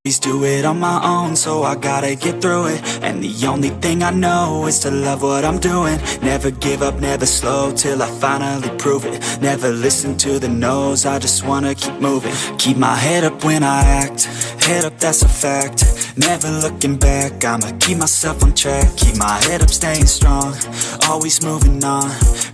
Always do it on my own, so I gotta get through it. And the only thing I know is to love what I'm doing. Never give up, never slow, till I finally prove it. Never listen to the no's, I just wanna keep moving. Keep my head up when I act, head up, that's a fact. Never looking back, I'ma keep myself on track. Keep my head up, staying strong, always moving on.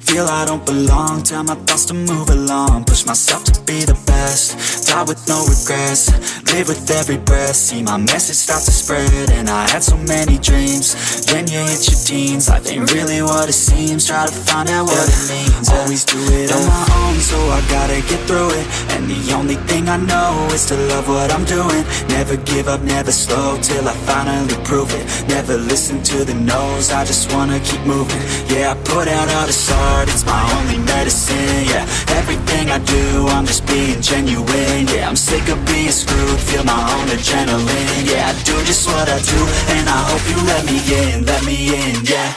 Feel I don't belong, tell my thoughts to move along. Push myself to be the best, die with no regrets. Live with every breath, see my message start to spread. And I had so many dreams, then you hit your teens. Life ain't really what it seems, try to find out what it means. Always do it on my own, so I gotta get through it. And the only thing I know is to love what I'm doing. Never give up, never slow, till I finally prove it. Never listen to the no's, I just wanna keep moving. Yeah, I put out all this art, it's my only medicine. Yeah, everything I do, I'm just being genuine. Yeah, I'm sick of being screwed, feel my own adrenaline. Yeah, I do just what I do, and I hope you let me in, yeah.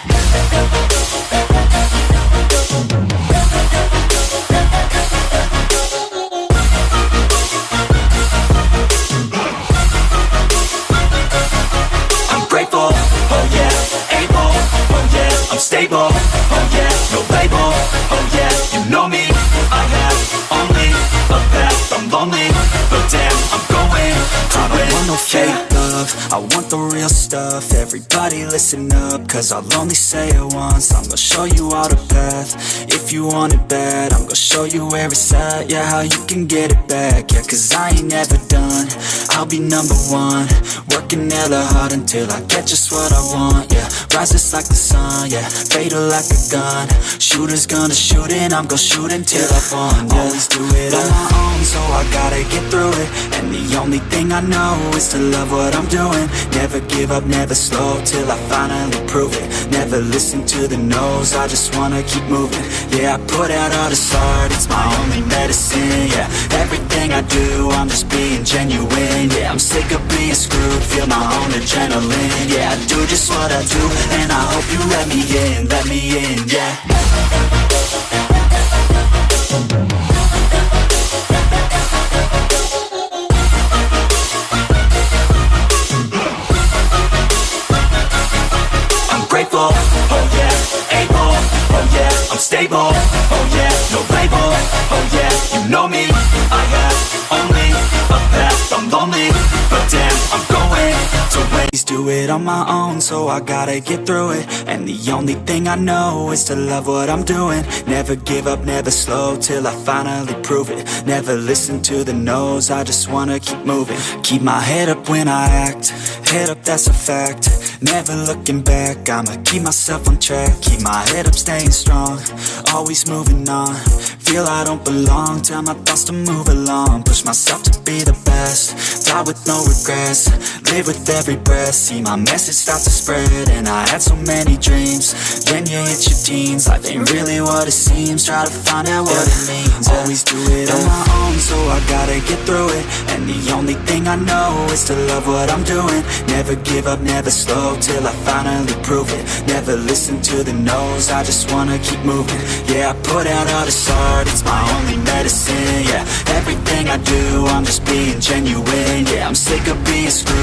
I'm grateful, oh yeah, able, oh yeah, I'm stable, oh yeah, no label, oh yeah, you know me, I have only a path, I'm lonely, but damn, I'm going to win. I don't want no fake love, I want the real stuff. Everybody listen up, cause I'll only say it once. I'm gonna show you all the path, if you want it bad. I'm gonna show you where it's at, yeah, how you can get it back. Yeah, cause I ain't never done, I'll be number one. Working hella hard until I get just what I want, yeah. Rises like the sun, yeah, fatal like a gun. Shooters gonna shoot and I'm gonna shoot until I won, yeah. Always do it on my own, so I gotta get through it. And the only thing I know is to love what I'm doing. Never give up, never slow, till I finally prove it. Never listen to the no's, I just wanna keep moving. Yeah, I put out all this art, it's my only medicine. Yeah, everything I do, I'm just being genuine. Yeah, I'm sick of being screwed, feel my own adrenaline. Yeah, I do just what I do, and I hope you let me in, yeah. I'm grateful, oh yeah, able, oh yeah, I'm stable, oh yeah, no label, oh yeah, you know me, I have only a path, I'm lonely, but damn, I'm going to win. Do it on my own, so I gotta get through it. And the only thing I know is to love what I'm doing. Never give up, never slow, till I finally prove it. Never listen to the no's, I just wanna keep moving. Keep my head up when I act, head up, that's a fact. Never looking back, I'ma keep myself on track. Keep my head up, staying strong, always moving on. Feel I don't belong, tell my thoughts to move along. Push myself to be the best, die with no regrets. Live with every breath, see my message start to spread. And I had so many dreams, then you hit your teens. Life ain't really what it seems, try to find out what it means. Always do it on my own, so I gotta get through it. And the only thing I know is to love what I'm doing. Never give up, never slow, till I finally prove it. Never listen to the no's, I just wanna keep moving. Yeah, I put out all this art, it's my only medicine. Yeah, everything I do, I'm just being genuine. Yeah, I'm sick of being screwed.